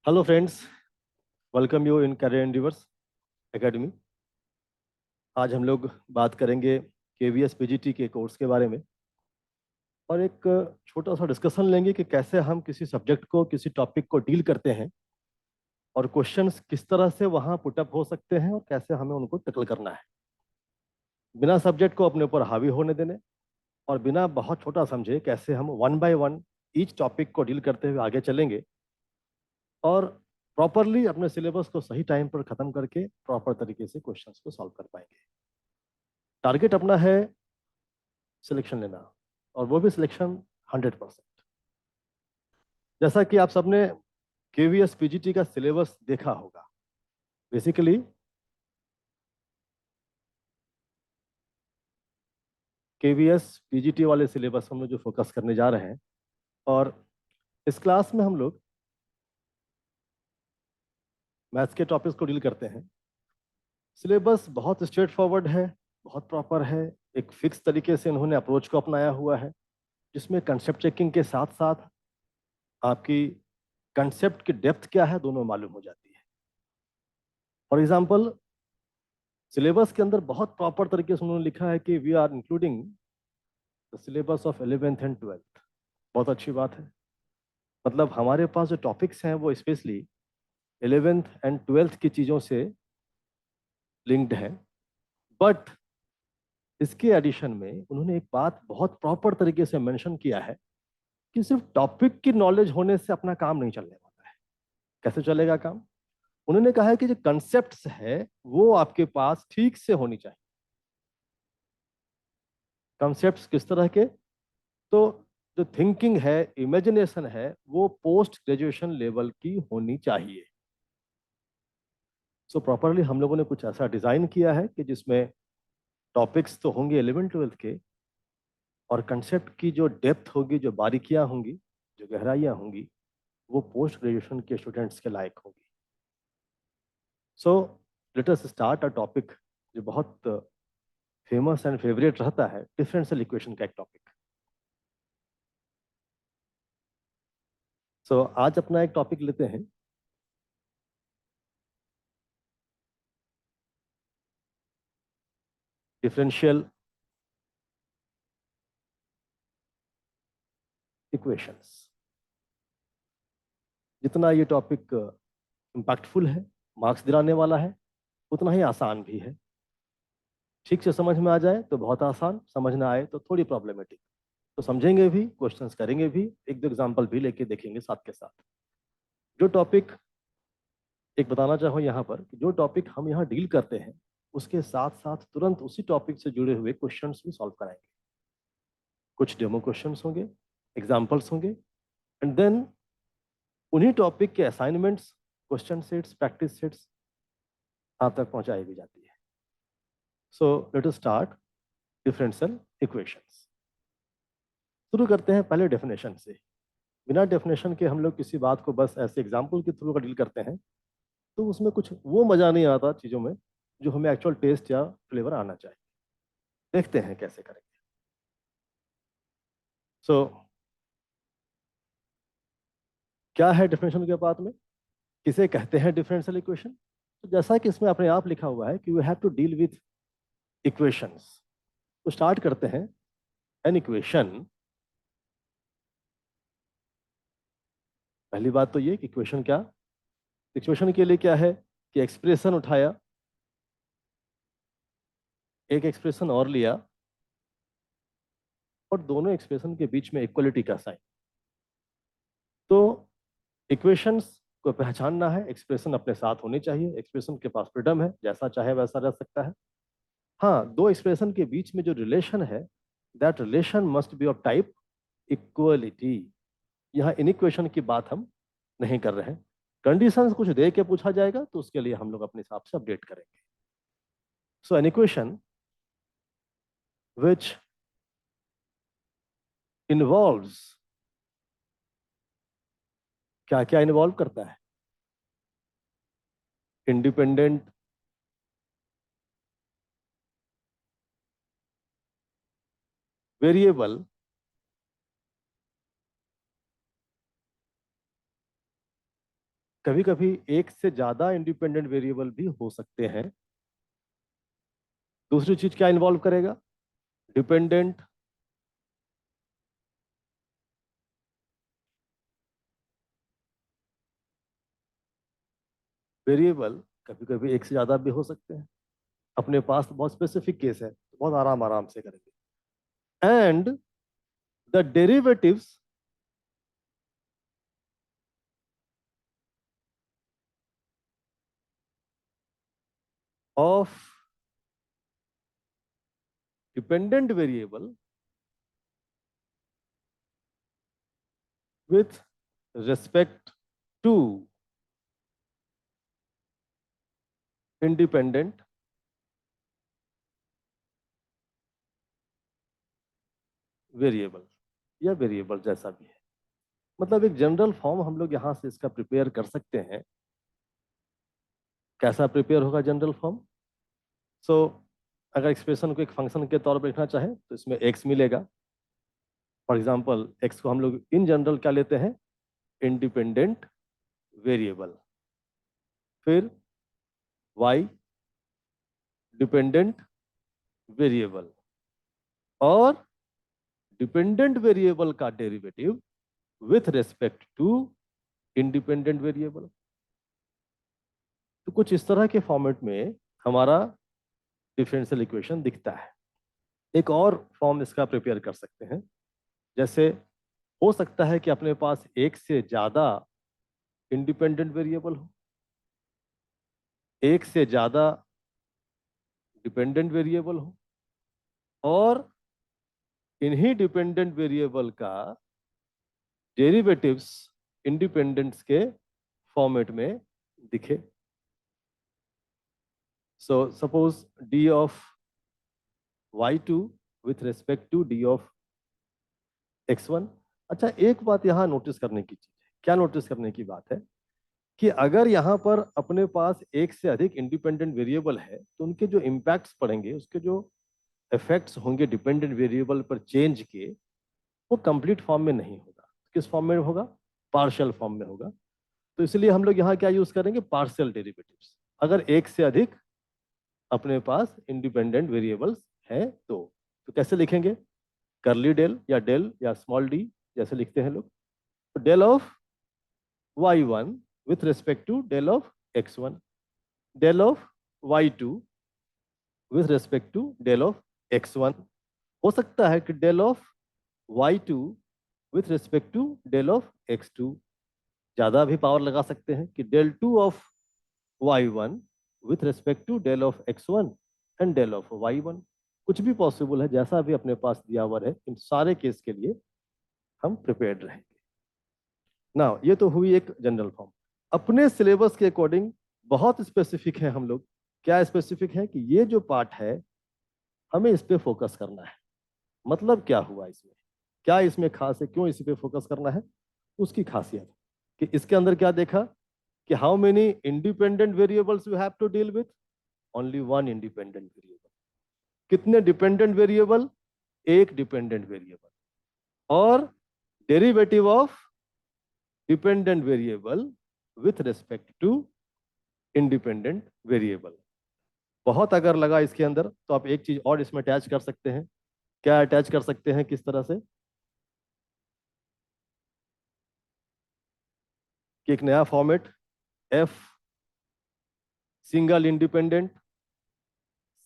Hello friends, welcome you in career endeavours academy. आज हम लोग बात करेंगे केवीएस पीजीटी के कोर्स के बारे में और एक छोटा सा डिस्कशन लेंगे कि कैसे हम किसी सब्जेक्ट को, किसी टॉपिक को डील करते हैं और क्वेश्चंस किस तरह से वहाँ पुटअप हो सकते हैं और कैसे हमें उनको टैकल करना है, बिना सब्जेक्ट को अपने ऊपर हावी होने देने और बिना बहुत छोटा समझे कैसे हम one by one each topic को डील करते हुए आगे चलेंगे और प्रॉपरली अपने सिलेबस को सही टाइम पर खत्म करके प्रॉपर तरीके से क्वेश्चंस को सॉल्व कर पाएंगे। टारगेट अपना है सिलेक्शन लेना और वो भी सिलेक्शन 100%। जैसा कि आप सबने केवीएस पीजीटी का सिलेबस देखा होगा, बेसिकली केवीएस पीजीटी वाले सिलेबस हम लोग जो फोकस करने जा रहे हैं और इस क्लास में हम लोग मैथ्स के टॉपिक्स को डील करते हैं। सिलेबस बहुत स्ट्रेट फॉरवर्ड है, बहुत प्रॉपर है, एक फिक्स तरीके से इन्होंने अप्रोच को अपनाया हुआ है जिसमें कंसेप्ट चेकिंग के साथ साथ आपकी कंसेप्ट की डेप्थ क्या है दोनों मालूम हो जाती है। फॉर एग्जाम्पल, सिलेबस के अंदर बहुत प्रॉपर तरीके से उन्होंने लिखा है कि we are including the syllabus of 11th and 12th। बहुत अच्छी बात है, मतलब हमारे पास जो टॉपिक्स हैं वो स्पेशली 11th एंड 12th की चीज़ों से लिंक्ड है। बट इसके एडिशन में उन्होंने एक बात बहुत प्रॉपर तरीके से मेंशन किया है कि सिर्फ टॉपिक की नॉलेज होने से अपना काम नहीं चलने वाला है। कैसे चलेगा काम? उन्होंने कहा है कि जो कंसेप्ट्स है वो आपके पास ठीक से होनी चाहिए। कंसेप्ट्स किस तरह के? तो जो थिंकिंग है, इमेजिनेशन है, वो पोस्ट ग्रेजुएशन लेवल की होनी चाहिए। सो प्रॉपरली हम लोगों ने कुछ ऐसा डिजाइन किया है कि जिसमें टॉपिक्स तो होंगे 11th-12th के और कंसेप्ट की जो डेप्थ होगी, जो बारीकियां होंगी, जो गहराइयां होंगी, वो पोस्ट ग्रेजुएशन के स्टूडेंट्स के लायक होगी। So let us start a topic जो बहुत फेमस एंड फेवरेट रहता है, डिफरेंशियल इक्वेशन का एक टॉपिक। सो आज अपना एक टॉपिक लेते हैं डिफरेंशियल इक्वेशंस। जितना ये टॉपिक इम्पैक्टफुल है, मार्क्स दिलाने वाला है, उतना ही आसान भी है। ठीक से समझ में आ जाए तो बहुत आसान, समझ ना आए तो थोड़ी प्रॉब्लमेटिक। तो समझेंगे भी, क्वेश्चंस करेंगे भी, एक दो एग्जांपल भी लेके देखेंगे साथ के साथ। जो टॉपिक एक बताना चाहूँ यहाँ पर कि जो टॉपिक हम यहाँ डील करते हैं उसके साथ साथ तुरंत उसी टॉपिक से जुड़े हुए क्वेश्चंस भी सॉल्व कराएंगे। कुछ डेमो क्वेश्चंस होंगे, एग्जाम्पल्स होंगे एंड देन उन्हीं टॉपिक के assignments, question sets, practice sets आप तक पहुंचाई भी जाती है। So let us start differential equations. शुरू करते हैं पहले डेफिनेशन से। बिना डेफिनेशन के हम लोग किसी बात को बस ऐसे एग्जाम्पल के थ्रू डील करते हैं तो उसमें कुछ वो मजा नहीं आता चीजों में जो हमें एक्चुअल टेस्ट या फ्लेवर आना चाहिए। देखते हैं कैसे करेंगे। सो क्या है डेफिनेशन के बाद में, किसे कहते हैं डिफरेंशियल इक्वेशन? तो जैसा कि इसमें अपने आप लिखा हुआ है कि we have to deal with equations. तो स्टार्ट करते हैं। एन इक्वेशन, पहली बात तो ये कि इक्वेशन क्या, इक्वेशन के लिए क्या है कि एक्सप्रेशन उठाया, एक एक्सप्रेशन और लिया और दोनों एक्सप्रेशन के बीच में इक्वलिटी का साइन। तो इक्वेशंस को पहचानना है, एक्सप्रेशन अपने साथ होनी चाहिए, एक्सप्रेशन के पास फ्रीडम है, जैसा चाहे वैसा रह सकता है। हाँ, दो एक्सप्रेशन के बीच में जो रिलेशन है, that relation must be of type equality. यहाँ इनइक्वेशन की बात हम नहीं कर रहे हैं। कंडीशंस कुछ दे के पूछा जाएगा तो उसके लिए हम लोग अपने हिसाब से अपडेट करेंगे। सो एन इक्वेशन विच इन्वॉल्व्स, क्या क्या इन्वॉल्व करता है? इंडिपेंडेंट वेरिएबल कभी कभी एक से ज्यादा इंडिपेंडेंट वेरिएबल भी हो सकते हैं। दूसरी चीज क्या इन्वॉल्व करेगा? डिपेंडेंट वेरिएबल कभी कभी एक से ज्यादा भी हो सकते हैं। अपने पास तो बहुत स्पेसिफिक केस है, तो बहुत आराम आराम से करेंगे। And the derivatives of dependent variable with respect to independent variable या वेरिएबल जैसा भी है। मतलब एक जनरल फॉर्म हम लोग यहां से इसका प्रिपेयर कर सकते हैं। कैसा प्रिपेयर होगा जनरल फॉर्म? सो अगर एक्सप्रेशन को एक फंक्शन के तौर पर लिखना चाहे तो इसमें x मिलेगा। फॉर एग्जांपल x को हम लोग इन जनरल क्या लेते हैं? Independent variable. फिर y डिपेंडेंट वेरिएबल और डिपेंडेंट वेरिएबल का derivative with respect to independent variable. तो कुछ इस तरह के फॉर्मेट में हमारा डिफरेंशियल इक्वेशन दिखता है। एक और फॉर्म इसका प्रिपेयर कर सकते हैं। जैसे हो सकता है कि अपने पास एक से ज्यादा इंडिपेंडेंट वेरिएबल हो, एक से ज्यादा डिपेंडेंट वेरिएबल हो और इन्हीं डिपेंडेंट वेरिएबल का डेरिवेटिव्स इंडिपेंडेंट्स के फॉर्मेट में दिखे। So suppose d of y2 with respect to d of x1। अच्छा, एक बात यहां नोटिस करने की चीज है। क्या नोटिस करने की बात है? कि अगर यहाँ पर अपने पास एक से अधिक इंडिपेंडेंट वेरिएबल है तो उनके जो इम्पैक्ट्स पड़ेंगे, उसके जो इफेक्ट्स होंगे डिपेंडेंट वेरिएबल पर चेंज के, वो कंप्लीट फॉर्म में नहीं होगा। किस फॉर्म में होगा? पार्शियल फॉर्म में होगा। तो इसलिए हम लोग यहाँ क्या यूज करेंगे? Partial derivatives. अगर एक से अधिक अपने पास इंडिपेंडेंट वेरिएबल्स है तो कैसे लिखेंगे? करली डेल या स्मॉल डी जैसे लिखते हैं लोग। तो del of y1 with respect to del of x1, del of y2 with respect to del of x1। हो सकता है कि del of y2 with respect to del of x2। ज्यादा भी पावर लगा सकते हैं कि del 2 of y1 with respect to del of x1 and del of y1। कुछ भी पॉसिबल है, जैसा भी अपने पास दिया हुआ है। इन सारे केस के लिए हम प्रिपेयर्ड रहेंगे। ना ये तो हुई एक जनरल फॉर्म। अपने सिलेबस के अकॉर्डिंग बहुत स्पेसिफिक है हम लोग। क्या स्पेसिफिक है? कि ये जो पार्ट है हमें इस पे फोकस करना है। मतलब क्या हुआ इसमें, क्या इसमें खास है, क्यों इस पे फोकस करना है? उसकी खासियत कि इसके अंदर क्या देखा कि how many independent variables you have to deal with? Only one independent variable. कितने डिपेंडेंट वेरिएबल? एक डिपेंडेंट वेरिएबल। और derivative of dependent variable with respect to independent variable. बहुत अगर लगा इसके अंदर तो आप एक चीज और इसमें अटैच कर सकते हैं। क्या अटैच कर सकते हैं, किस तरह से? कि एक नया format F single independent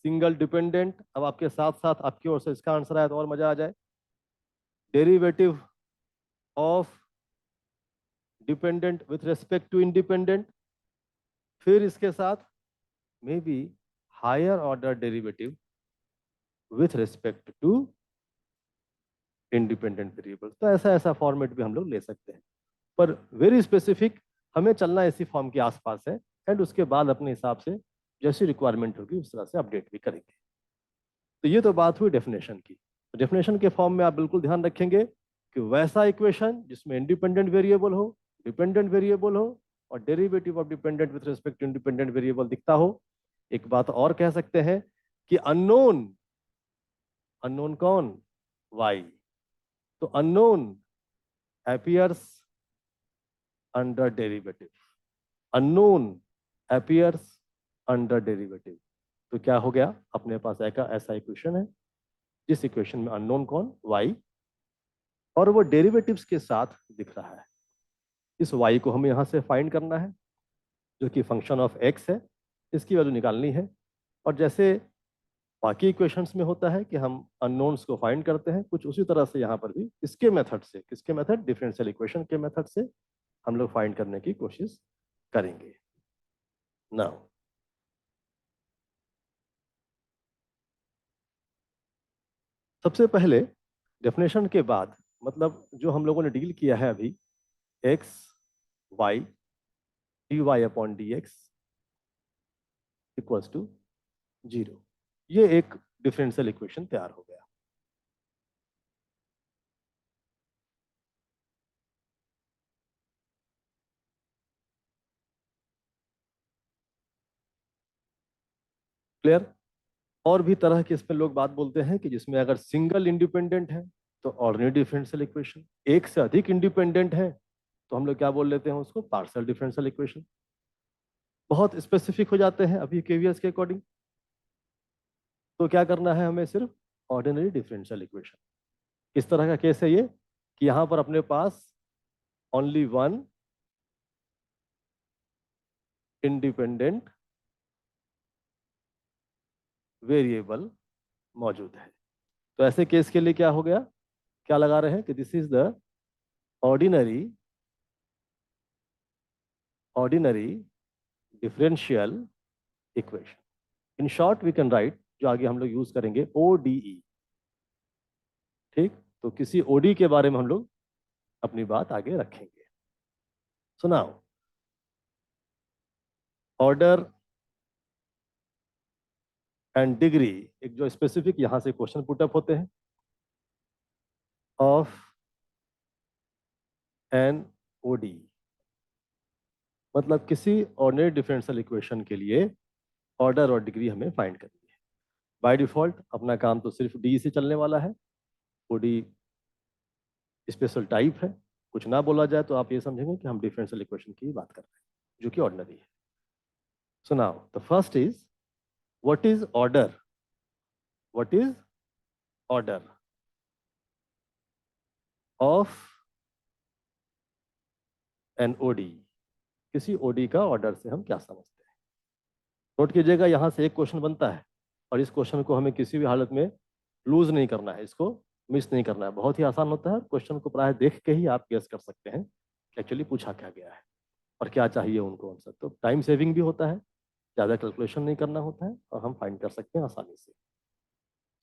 single dependent. अब आपके साथ साथ आपकी ओर से इसका आंसर आया तो और मजा आ जाए। Derivative of dependent with respect to independent. फिर इसके साथ maybe higher order derivative with respect to independent variable. तो ऐसा ऐसा फॉर्मेट भी हम लोग ले सकते हैं, पर वेरी स्पेसिफिक हमें चलना इसी फॉर्म के आसपास है। एंड उसके बाद अपने हिसाब से जैसी रिक्वायरमेंट होगी उस तरह से अपडेट भी करेंगे। तो ये तो बात हुई डेफिनेशन की। तो डेफिनेशन के फॉर्म में आप बिल्कुल ध्यान रखेंगे कि वैसा इक्वेशन जिसमें इंडिपेंडेंट वेरिएबल हो, डिपेंडेंट वेरिएबल हो और derivative of dependent with respect to independent variable दिखता हो। एक बात और कह सकते हैं कि अननोन, अननोन कौन? y। तो unknown appears under derivative। Unknown appears under derivative. तो क्या हो गया, अपने पास ऐसा इक्वेशन है जिस इक्वेशन में अननोन कौन, y, और वो डेरिवेटिव्स के साथ दिख रहा है। इस y को हमें यहां से फाइंड करना है, जो कि फंक्शन ऑफ x है, इसकी वैल्यू निकालनी है। और जैसे बाकी इक्वेशंस में होता है कि हम अननोन्स को फाइंड करते हैं, कुछ उसी तरह से यहाँ पर भी इसके मेथड से, किसके मेथड, डिफरेंशियल इक्वेशन के मेथड से हम लोग फाइंड करने की कोशिश करेंगे। नाउ सबसे पहले डेफिनेशन के बाद, मतलब जो हम लोगों ने डील किया है अभी, x y d y upon d x equals to 0, ये एक डिफरेंशियल इक्वेशन तैयार हो गया। क्लियर? और भी तरह के इसमें लोग बात बोलते हैं कि जिसमें अगर सिंगल इंडिपेंडेंट है तो ऑर्डिनरी डिफरेंशियल इक्वेशन, एक से अधिक इंडिपेंडेंट है तो हम लोग क्या बोल लेते हैं उसको, पार्शियल डिफरेंशियल इक्वेशन। बहुत स्पेसिफिक हो जाते हैं अभी केवीएस के अकॉर्डिंग, तो क्या करना है हमें, सिर्फ ऑर्डिनरी डिफरेंशियल इक्वेशन। किस तरह का केस है ये, कि यहां पर अपने पास ओनली वन इंडिपेंडेंट वेरिएबल मौजूद है। तो ऐसे केस के लिए क्या हो गया, क्या लगा रहे हैं कि this is the ordinary ordinary differential equation. In short we can write, जो आगे हम लोग यूज करेंगे, ओडीई। ठीक, तो किसी ओडी के बारे में हम लोग अपनी बात आगे रखेंगे। सुनाओ, ऑर्डर एंड डिग्री, एक जो स्पेसिफिक यहां से क्वेश्चन पुटअप होते हैं, ऑफ एन ओडी, मतलब किसी ऑर्डिनरी डिफरेंशियल इक्वेशन के लिए ऑर्डर और डिग्री हमें फाइंड करनी है। बाय डिफॉल्ट अपना काम तो सिर्फ डी से चलने वाला है, ओडी स्पेशल टाइप है। कुछ ना बोला जाए तो आप ये समझेंगे कि हम डिफरेंशियल इक्वेशन की बात कर रहे हैं, जो कि ऑर्डिनरी है। So now the first is, what is order, what is order of an ODE, किसी ओडी का ऑर्डर से हम क्या समझते हैं। नोट कीजिएगा, यहां से एक क्वेश्चन बनता है और इस क्वेश्चन को हमें किसी भी हालत में लूज नहीं करना है, इसको मिस नहीं करना है। बहुत ही आसान होता है, क्वेश्चन को प्राय देख के ही आप गेस कर सकते हैं कि एक्चुअली पूछा क्या गया है और क्या चाहिए उनको आंसर। तो टाइम सेविंग भी होता है, ज़्यादा कैलकुलेशन नहीं करना होता है और हम फाइंड कर सकते हैं आसानी से।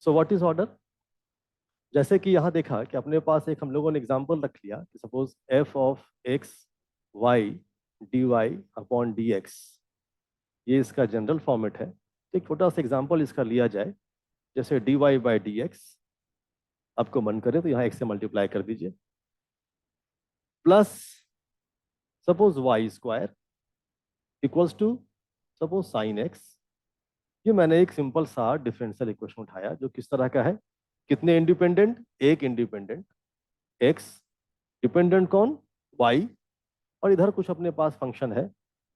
सो व्हाट इज ऑर्डर, जैसे कि यहाँ देखा कि अपने पास एक हम लोगों ने एग्जांपल रख लिया कि suppose f of x y d y upon d x, ये इसका जनरल फॉर्मेट है। तो एक छोटा सा एग्जांपल इसका लिया जाए, जैसे d Y by D x, आपको मन करे तो यहाँ एक्स से मल्टीप्लाई कर दीजिए, plus suppose y square equals to suppose sine x. ये मैंने एक सिंपल सा डिफरेंशियल इक्वेशन उठाया जो किस तरह का है, कितने इंडिपेंडेंट, एक इंडिपेंडेंट एक्स, डिपेंडेंट कौन, वाई, और इधर कुछ अपने पास फंक्शन है।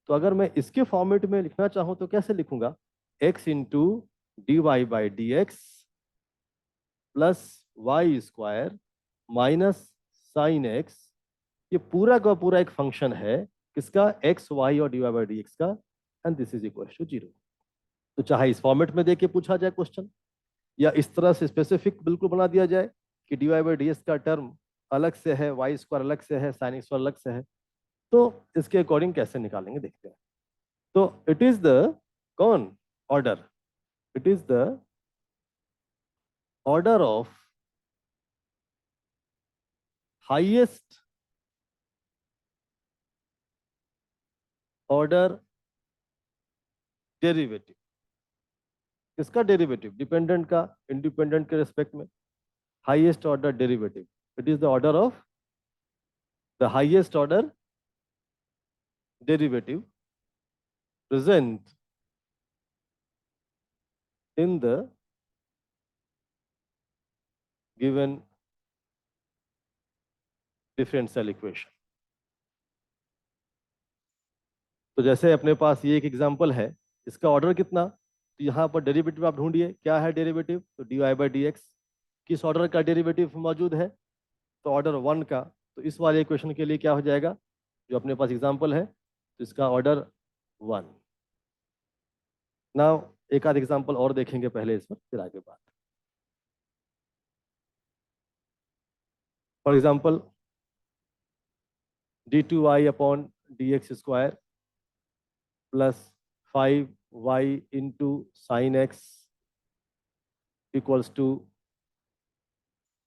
तो अगर मैं इसके फॉर्मेट में लिखना चाहूं तो कैसे लिखूंगा, X into D Y by D X plus Y square minus sine x. ये पूरा का पूरा एक फंक्शन है किसका, एक्स वाई और D Y by D x का, and this is equal to 0। तो चाहे इस फॉर्मेट में देके पूछा जाए क्वेश्चन, या इस तरह से स्पेसिफिक बिल्कुल बना दिया जाए कि d Y by D x का टर्म अलग से है, वाई स्क्वायर अलग से है, साइन एक्स अलग से है, तो इसके अकॉर्डिंग कैसे निकालेंगे देखते हैं। तो इट इज द कौन, order, it is the order of highest order derivative. किसका डेरिवेटिव, डिपेंडेंट का, इंडिपेंडेंट के रेस्पेक्ट में highest order derivative. It is the order of the highest order derivative present in the given differential equation। तो जैसे अपने पास ये एक example है, इसका ऑर्डर कितना, तो यहाँ पर डेरिवेटिव आप ढूंढिए, क्या है डेरिवेटिव, तो dy बाई डी एक्स। किस ऑर्डर का डेरिवेटिव मौजूद है, तो ऑर्डर 1 का। तो इस वाले इक्वेशन के लिए क्या हो जाएगा, जो अपने पास एग्जांपल है, तो इसका ऑर्डर 1। नाउ एक आध एग्जांपल और देखेंगे पहले इस पर, फिर आगे बात। For example d2y upon d x square plus 5y into sine x equals to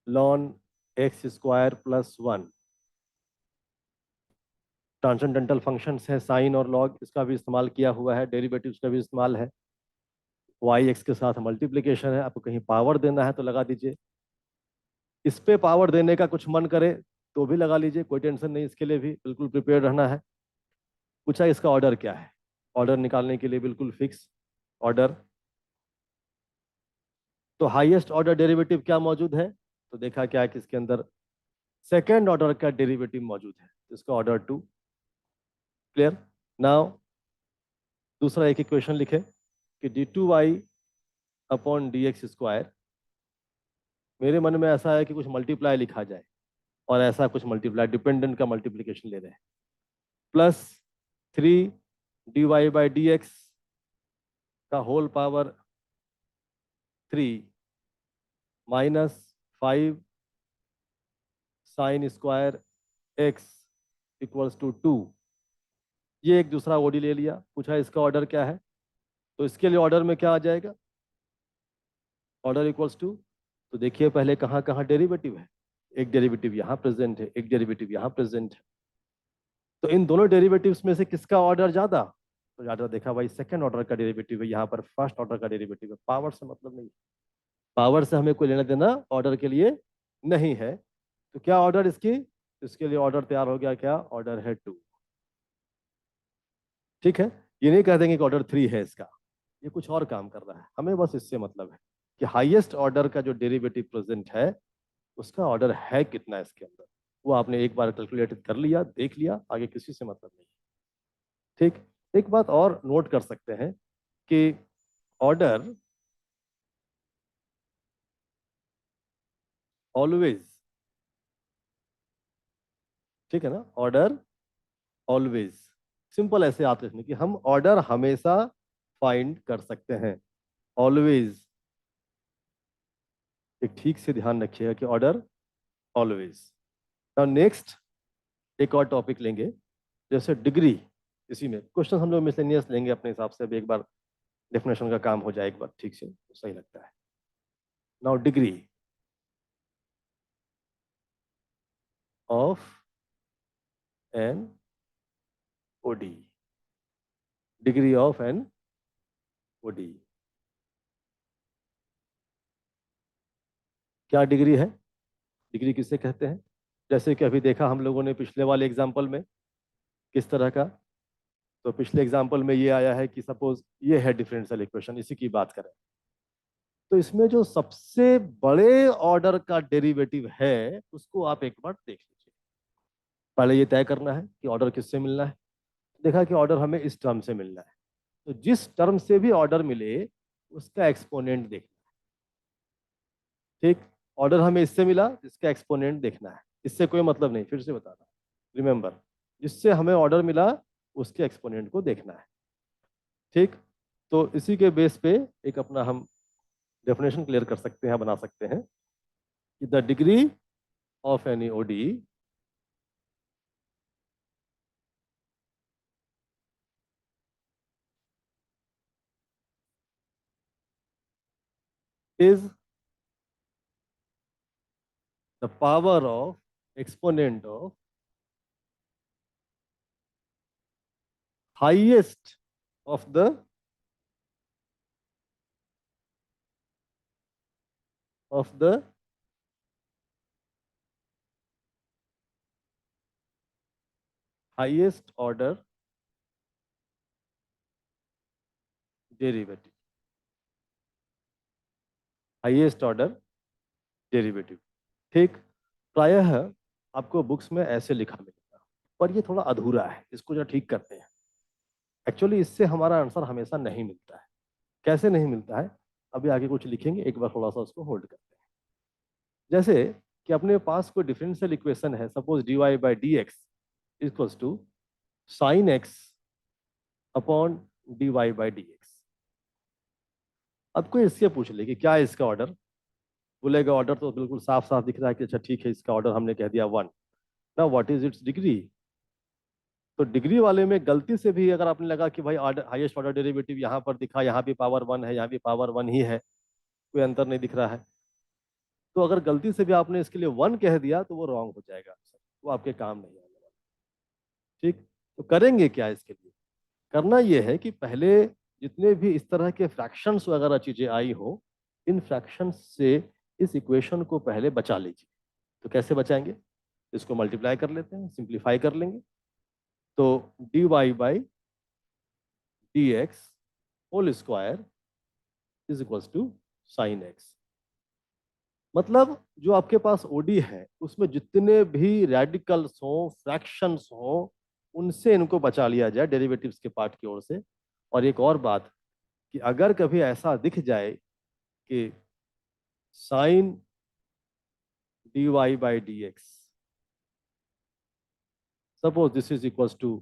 ln x square plus 1। Transcendental functions है साइन और लॉग, इसका भी इस्तेमाल किया हुआ है, डेरिवेटिव्स का भी इस्तेमाल है। वाई एक्स के साथ मल्टीप्लिकेशन है, आपको कहीं पावर देना है तो लगा दीजिए। इस पे पावर देने का कुछ मन करे तो भी लगा लीजिए, कोई टेंशन नहीं, इसके लिए भी बिल्कुल प्रिपेयर रहना है। पूछा इसका ऑर्डर क्या है, ऑर्डर निकालने के लिए बिल्कुल फिक्स ऑर्डर। तो हाईएस्ट ऑर्डर डेरिवेटिव क्या मौजूद है, तो देखा क्या है कि इसके अंदर सेकेंड ऑर्डर का डेरिवेटिव मौजूद है, तो इसका ऑर्डर 2। क्लियर। नाउ दूसरा एक इक्वेशन लिखे कि d2y upon d x square, मेरे मन में ऐसा है कि कुछ मल्टीप्लाई लिखा जाए, और ऐसा कुछ मल्टीप्लाई डिपेंडेंट का मल्टीप्लिकेशन ले रहे हैं, प्लस 3 dy/dx का whole power 3 minus 5 sine square x equals to 2। ये एक दूसरा ओडी ले लिया, पूछा इसका ऑर्डर क्या है, तो इसके लिए ऑर्डर में क्या आ जाएगा, ऑर्डर इक्वल्स टू, तो देखिए पहले कहाँ कहाँ डेरिवेटिव है, एक डेरिवेटिव यहाँ प्रेजेंट है, एक डेरिवेटिव यहाँ प्रेजेंट है। तो इन दोनों डेरिवेटिव्स में से किसका ऑर्डर ज्यादा, तो ज्यादा देखा भाई सेकंड ऑर्डर का डेरिवेटिव है, यहाँ पर फर्स्ट ऑर्डर का डेरिवेटिव है। पावर से मतलब नहीं, पावर से हमें कोई लेना देना ऑर्डर के लिए नहीं है। तो क्या ऑर्डर इसकी, इसके लिए ऑर्डर तैयार हो गया, क्या ऑर्डर है 2। ठीक है, ये नहीं कह देंगे कि ऑर्डर 3 है इसका, ये कुछ और काम कर रहा है, हमें बस इससे मतलब है कि हाईएस्ट ऑर्डर का जो डेरिवेटिव प्रेजेंट है उसका ऑर्डर है कितना इसके अंदर, वो आपने एक बार कैलकुलेट कर लिया, देख लिया, आगे किसी से मतलब नहीं। ठीक। एक बात और नोट कर सकते हैं कि ऑर्डर ऑलवेज, ठीक है ना, ऑर्डर ऑलवेज, सिंपल ऐसे आप लिखने कि हम ऑर्डर हमेशा फाइंड कर सकते हैं, ऑलवेज। एक ठीक से ध्यान रखिएगा कि ऑर्डर ऑलवेज। नाउ नेक्स्ट एक और टॉपिक लेंगे, जैसे डिग्री। इसी में क्वेश्चन हम लोग मिसलेनियस लेंगे अपने हिसाब से, भी एक बार डेफिनेशन का काम हो जाए एक बार ठीक से, तो सही लगता है। Now degree of an ODE, degree of an ODE, क्या डिग्री है, डिग्री किसे कहते हैं, जैसे कि अभी देखा हम लोगों ने पिछले वाले एग्जाम्पल में किस तरह का। तो पिछले एग्जाम्पल में ये आया है कि सपोज ये है डिफरेंशियल इक्वेशन, इसी की बात करें, तो इसमें जो सबसे बड़े ऑर्डर का डेरिवेटिव है उसको आप एक बार देख लीजिए। पहले ये तय करना है कि ऑर्डर किससे मिलना है, देखा कि ऑर्डर हमें इस टर्म से मिलना है, तो जिस टर्म से भी ऑर्डर मिले उसका एक्सपोनेंट देखना है। ठीक, ऑर्डर हमें इससे मिला, इसका एक्सपोनेंट देखना है, इससे कोई मतलब नहीं, फिर से बता रहा, रिमेंबर, जिससे हमें ऑर्डर मिला उसके एक्सपोनेंट को देखना है। ठीक, तो इसी के बेस पे एक अपना हम डेफिनेशन क्लियर कर सकते हैं, बना सकते हैं कि the degree of any ODE is the power of exponent of highest of the highest order derivative, highest order derivative. ठीक, प्रायः आपको बुक्स में ऐसे लिखा मिलेगा, पर ये थोड़ा अधूरा है, इसको जो ठीक करते हैं। एक्चुअली इससे हमारा आंसर हमेशा नहीं मिलता है। कैसे नहीं मिलता है, अभी आगे कुछ लिखेंगे, एक बार थोड़ा सा उसको होल्ड करते हैं। जैसे कि अपने पास कोई डिफरेंशियल इक्वेशन है, suppose dy by D x equals to sine x upon dy by D x. अब कोई इससे पूछ ले कि क्या है इसका ऑर्डर, बोलेगा ऑर्डर तो बिल्कुल साफ साफ दिख रहा है कि अच्छा ठीक है, इसका ऑर्डर हमने कह दिया वन। ना व्हाट इज इट्स डिग्री? तो डिग्री वाले में गलती से भी अगर आपने लगा कि भाई ऑर्डर, हाईएस्ट ऑर्डर डेरिवेटिव यहाँ पर दिखा, यहाँ भी पावर वन है, यहाँ भी पावर वन ही है, कोई अंतर नहीं दिख रहा है, तो अगर गलती से भी आपने इसके लिए वन कह दिया तो वो रॉन्ग हो जाएगा, वो आपके काम नहीं आने वाला। ठीक, तो करेंगे क्या इसके लिए? करना यह है कि पहले जितने भी इस तरह के फ्रैक्शंस वगैरह चीजें आई हो, इन फ्रैक्शंस से इस इक्वेशन को पहले बचा लीजिए। तो कैसे बचाएंगे? इसको मल्टीप्लाई कर लेते हैं, सिंप्लीफाई कर लेंगे। तो dy by D x whole square is equals to sine x. मतलब जो आपके पास ओडी है उसमें जितने भी रेडिकल्स हो, फ्रैक्शंस हो, उनसे इनको बचा लिया जाए डेरिवेटिव्स के पार्ट की ओर से। और एक और बात कि अगर कभी ऐसा दिख जाए कि sine d Y by D x, suppose this is equals to,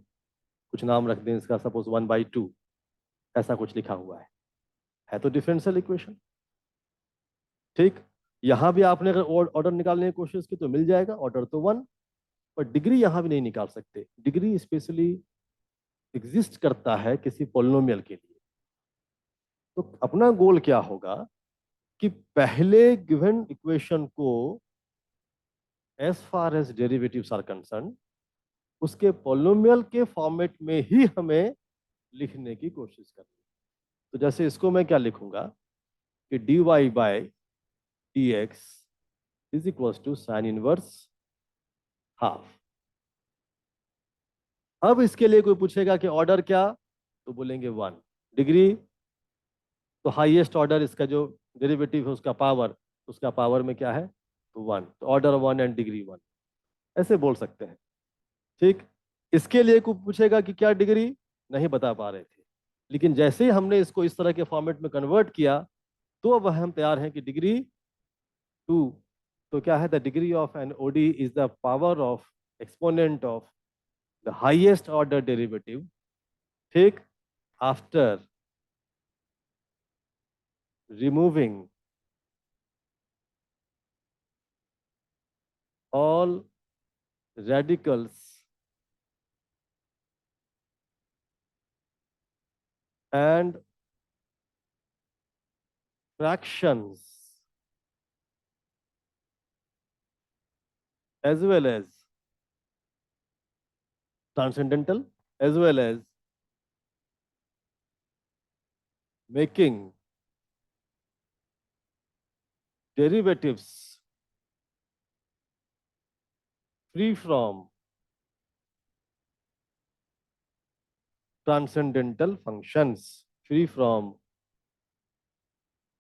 कुछ नाम रख दें इसका, सपोज वन बाई टू, ऐसा कुछ लिखा हुआ है तो डिफरेंशियल इक्वेशन। ठीक, यहां भी आपने अगर ऑर्डर निकालने की कोशिश की तो मिल जाएगा, ऑर्डर तो वन, पर डिग्री यहां भी नहीं निकाल सकते। डिग्री स्पेशली एग्जिस्ट करता है किसी पोलिनोमियल के लिए। तो अपना गोल क्या होगा कि पहले गिवन इक्वेशन को as far as derivatives are concern उसके पोलिनोमियल के फॉर्मेट में ही हमें लिखने की कोशिश करनी। तो जैसे इसको मैं क्या लिखूंगा कि dy by dx is equal to sine inverse half. अब इसके लिए कोई पूछेगा कि ऑर्डर क्या, तो बोलेंगे वन। डिग्री, तो हाईएस्ट ऑर्डर इसका जो डेरिवेटिव है उसका पावर, उसका पावर में क्या है, तो वन, तो order one and degree one, ऐसे बोल सकते हैं। ठीक, इसके लिए कोई पूछेगा कि क्या डिग्री, नहीं बता पा रहे थे, लेकिन जैसे ही हमने इसको इस तरह के फॉर्मेट में कन्वर्ट किया तो अब हम तैयार हैं कि डिग्री टू, तो क्या है, the degree of an ODE is the power of exponent of the highest order derivative. ठीक, after removing all radicals and fractions as well as transcendental, as well as making derivatives free from transcendental functions, free from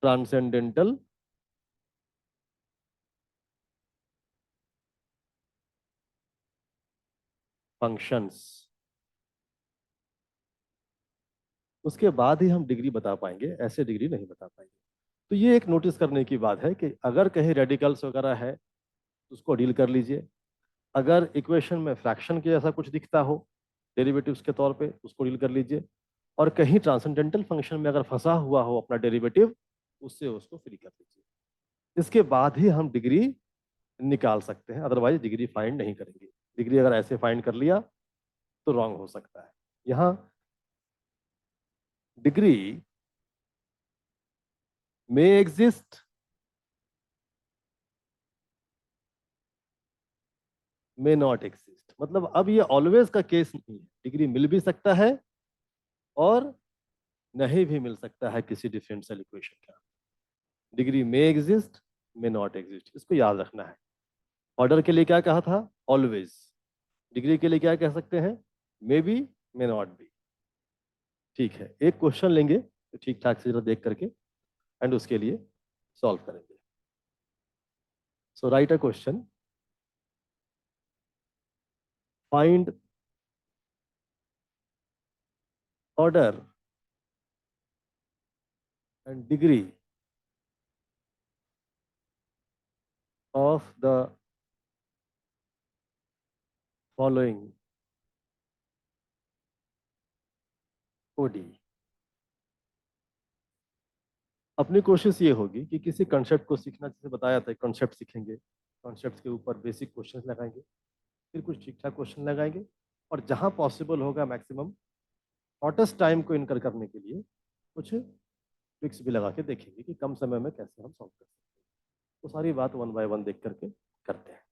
transcendental functions। उसके बाद ही हम degree बता पाएंगे, ऐसे degree नहीं बता पाएंगे। तो ये एक नोटिस करने की बात है कि अगर कहीं रेडिकल्स वगैरह है उसको डील कर लीजिए। अगर इक्वेशन में फ्रैक्शन के जैसा कुछ दिखता हो डेरिवेटिव्स के तौर पे, उसको डील कर लीजिए। और कहीं ट्रांसेंडेंटल फंक्शन में अगर फंसा हुआ हो अपना डेरिवेटिव, उससे उसको फ्री कर लीजिए। इसके बाद ही हम डिग्री निकाल सकते हैं, अदरवाइज डिग्री फाइंड नहीं करेंगे। डिग्री अगर ऐसे फाइंड कर लिया तो रॉन्ग हो सकता है। यहाँ degree may exist, may not exist, मतलब अब ये ऑलवेज का केस नहीं है। डिग्री मिल भी सकता है और नहीं भी मिल सकता है किसी डिफरेंशियल इक्वेशन का। Degree may exist, may not exist, इसको याद रखना है। ऑर्डर के लिए क्या कहा था, ऑलवेज। डिग्री के लिए क्या कह सकते हैं, may be, may not be. ठीक है, एक क्वेश्चन लेंगे तो ठीक ठाक से जरा देख करके एंड उसके लिए सॉल्व करेंगे। So write a question, find order and degree of the following ODE. अपनी कोशिश ये होगी कि किसी कंसेप्ट को सीखना, जैसे बताया था कंसेप्ट सीखेंगे, कॉन्सेप्ट के ऊपर बेसिक क्वेश्चंस लगाएंगे, फिर कुछ ठीक ठाक क्वेश्चन लगाएंगे, और जहां पॉसिबल होगा मैक्सिमम शॉर्टेस्ट टाइम को इनकर करने के लिए कुछ ट्रिक्स भी लगा के देखेंगे कि कम समय में कैसे हम सॉल्व कर सकते हैं। तो सारी बात वन बाय वन देख करके करते हैं।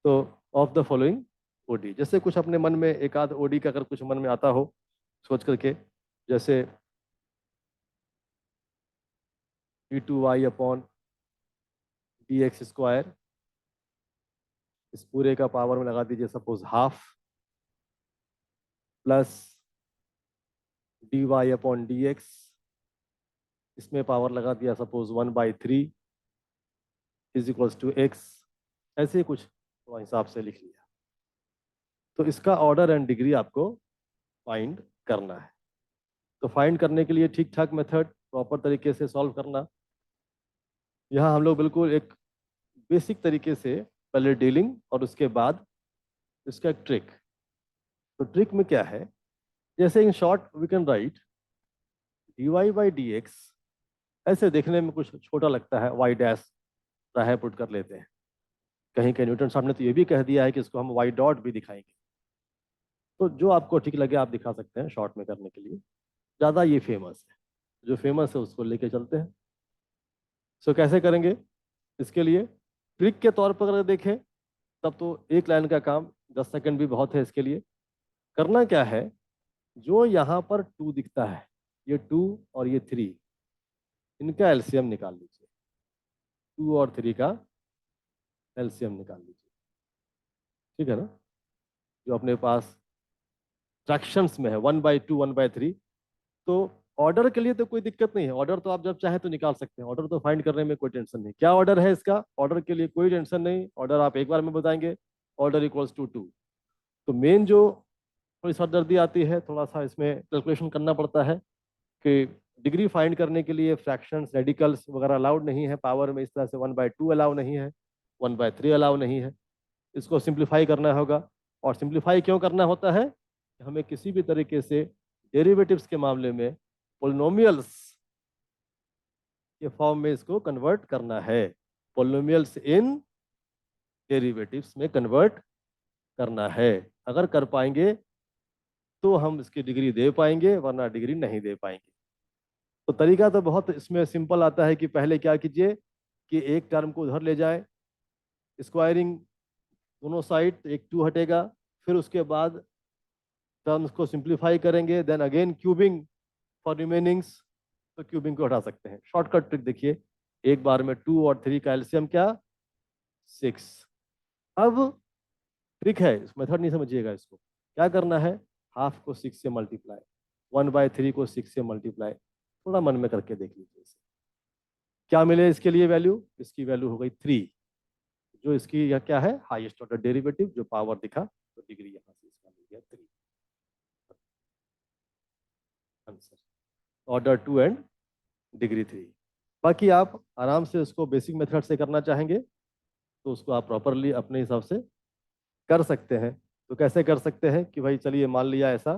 तो ऑफ द फॉलोइंग ओडी, जैसे कुछ अपने मन में एक आध ओडी का अगर कुछ मन में आता हो सोच करके, जैसे d2y अपॉन dx², इस पूरे का पावर में लगा दीजिए suppose half, plus dy upon dx, इसमें पावर लगा दिया suppose 1/3 is equals to x। ऐसे ही कुछ थोड़ा हिसाब से लिख लिया। तो इसका ऑर्डर एंड डिग्री आपको फाइंड करना है। तो फाइंड करने के लिए ठीक ठाक मेथड, प्रॉपर तरीके से सॉल्व करना। यहाँ हम लोग बिल्कुल एक बेसिक तरीके से पहले डीलिंग और उसके बाद इसका एक ट्रिक। तो ट्रिक में क्या है, जैसे in short we can write dy/dx, ऐसे देखने में कुछ छोटा लगता है, y डैश राह पुट कर लेते हैं। कहीं कहीं न्यूटन साहब ने तो ये भी कह दिया है कि इसको हम y डॉट भी दिखाएंगे। तो जो आपको ठीक लगे आप दिखा सकते हैं शॉर्ट में करने के लिए, ज़्यादा ये फेमस है, जो फेमस है उसको लेके चलते हैं। सो कैसे करेंगे, इसके लिए ट्रिक के तौर पर अगर देखें तब तो एक लाइन का काम 10 सेकंड भी बहुत है। इसके लिए करना क्या है, जो यहाँ पर 2 दिखता है, ये 2 और ये 3, इनका एलसीएम निकाल लीजिए। 2 और 3 का एलसीएम निकाल लीजिए, ठीक है ना। जो अपने पास फ्रैक्शंस में है 1/2 1/3। तो ऑर्डर के लिए तो कोई दिक्कत नहीं है, ऑर्डर तो आप जब चाहे तो निकाल सकते हैं, ऑर्डर तो फाइंड करने में कोई टेंशन नहीं। क्या ऑर्डर है इसका, ऑर्डर के लिए कोई टेंशन नहीं, ऑर्डर आप एक बार में बताएंगे, ऑर्डर इक्वल्स टू 2। तो मेन जो थोड़ी सरदर्दी आती है, थोड़ा सा इसमें कैलकुलेशन करना पड़ता है कि डिग्री फाइंड करने के लिए फ्रैक्शंस रेडिकल्स वगैरह अलाउड नहीं है पावर में, इस तरह से 1/2 अलाउ नहीं है, 1/3 अलाउ नहीं है। इसको सिंप्लीफाई करना होगा। और सिंप्लीफाई क्यों करना होता है, हमें किसी भी तरीके से डेरिवेटिव्स के मामले में पोलिनोमियल्स के फॉर्म में इसको कन्वर्ट करना है, पोलिनोमियल्स इन डेरिवेटिव्स में कन्वर्ट करना है। अगर कर पाएंगे तो हम इसकी डिग्री दे पाएंगे, वरना डिग्री नहीं दे पाएंगे। तो तरीका तो बहुत इसमें सिंपल आता है कि पहले क्या कीजिए कि एक टर्म को उधर ले जाए, स्क्वायरिंग दोनों साइड, एक 2 हटेगा, फिर उसके बाद टर्म्स को सिंप्लीफाई करेंगे, then again cubing for remainings. तो क्यूबिंग को हटा सकते हैं। शॉर्टकट ट्रिक देखिए, एक बार में 2 और 3 का एलसीएम क्या, 6। अब ट्रिक है, इस मेथड नहीं समझिएगा, इसको क्या करना है, हाफ को 6 से मल्टीप्लाई, 1/3 को 6 से मल्टीप्लाई, थोड़ा मन में करके देख लीजिए इसे। क्या मिले इसके लिए वैल्यू, इसकी वैल्यू हो गई 3। जो इसकी यह क्या है, हाईएस्ट ऑर्डर डेरिवेटिव जो पावर दिखा, तो डिग्री यहाँ से इसका मिल गया 3। Answer order 2 and degree 3। बाकी आप आराम से उसको बेसिक मेथड से करना चाहेंगे तो उसको आप प्रॉपरली अपने हिसाब से कर सकते हैं। तो कैसे कर सकते हैं कि भाई चलिए मान लिया ऐसा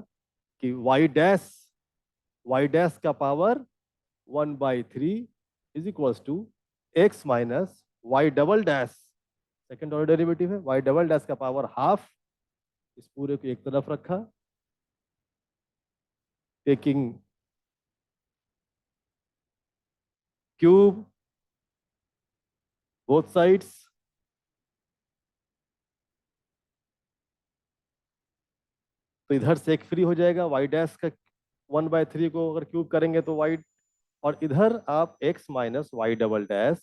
कि y डैश का power 1/3 is equals to x minus y double dash, second order derivative है, y डबल डैश का पावर हाफ, इस पूरे को एक तरफ रखा, टेकिंग क्यूब बोथ साइड्स, तो इधर से एक फ्री हो जाएगा, y डैश का 1/3 को अगर क्यूब करेंगे तो y, और इधर आप x minus y double dash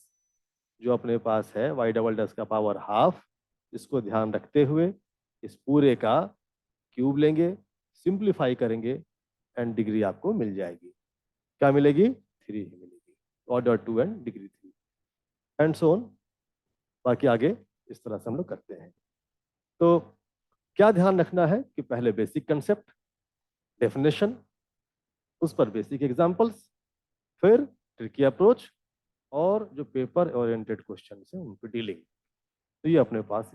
जो अपने पास है, वाई डबल डैश का पावर हाफ, इसको ध्यान रखते हुए इस पूरे का क्यूब लेंगे, सिंप्लीफाई करेंगे, एंड डिग्री आपको मिल जाएगी। क्या मिलेगी, 3 ही मिलेगी। Order 2 and degree 3 and so on. बाकी आगे इस तरह से हम लोग करते हैं। तो क्या ध्यान रखना है कि पहले बेसिक कंसेप्ट, डेफिनेशन, उस पर बेसिक एग्जांपल्स, फिर ट्रिकी अप्रोच और जो पेपर ओरिएंटेड क्वेश्चन है उन पर डीलिंग। तो ये अपने पास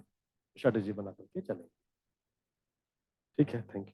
स्ट्रेटेजी बना करके चलेंगे। ठीक है, थैंक यू।